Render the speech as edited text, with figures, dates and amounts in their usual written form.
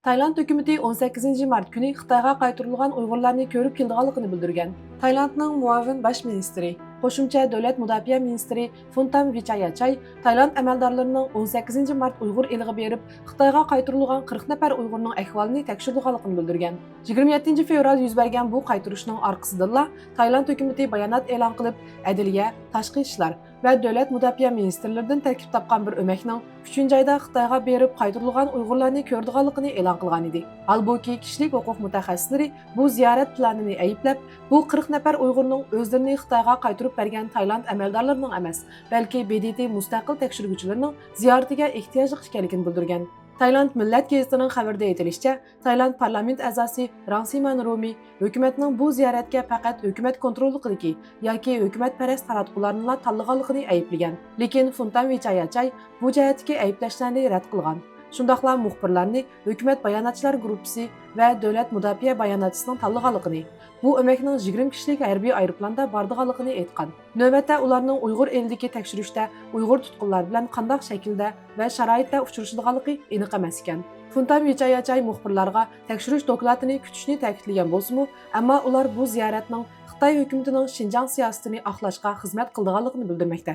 Tayland hökuməti 18 mart günü Xitayğa qaytarılğan Uyğurlarni görüb keldiganligini bildirgan. Taylandның muavin baş ministri, qo'shimcha davlat mudofaa ministri Phumtham Wechayachai Tayland amaldorlarining 18 mart Uyg'ur eliga berib, Xitoyga qaytarilgan 40 nafar Uyg'urning ahvolini tekshirganligini bildirgan. 27 fevral yuz bergan bu qaytarishning orqasidan Tayland hökuməti bayonot e'lon qilib, Adliya, Tashqi ishlar va davlat mudofaa ministrlaridan tarkib topgan bir o'makning 3-oyda Xitoyga berib qaytarilgan Uyg'urlarni ko'rdiganligini e'lon qilgan edi. Halbuki kishilik huquq mutaxassislari bu ziyorat planini ayblab, bu 40 nafar Uyg'urning o'zlarini Xitoyga qaytarib bergan Tayland amaldorlarining emas, balki BDT mustaqil tekshiruvchilarining ziyoratiga ehtiyojli ekanligini bildirgan. Tayland Millat gazetining xabarida aytilishicha, Tayland parlament a'zosi Rangsiman Rumi hukumatning bu ziyoratga faqat hukumat kontrolligidagi yoki hukumatparast taratqularni tanlaganligini ayblagan. Lekin Phumtham Wechayachai bu jihatdagi ayblashlarni rad qilgan. Shundaqla muxbirlarni hukumat bayonotchilar guruhi va davlat mudofaa bayonotchisining tanlaganligini, bu o'makning 20 kishilik harbiy aeroplanda bordiganligini aytgan. Navbatda ularning Uyg'ur elidagi tekshirishda Uyg'ur tutqunlar bilan qanday shaklda va sharoitda uchrashadiganligi aniq emas ekan. Phumtham Wechayachai muxbirlarga tekshirish dokladini kutishni ta'kidlagan bo'lsa-mu, ammo ular bu ziyoratning Xitoy hukumatining Xinjiang siyosatini oqlashga xizmat qildiganligini bildirmoqda.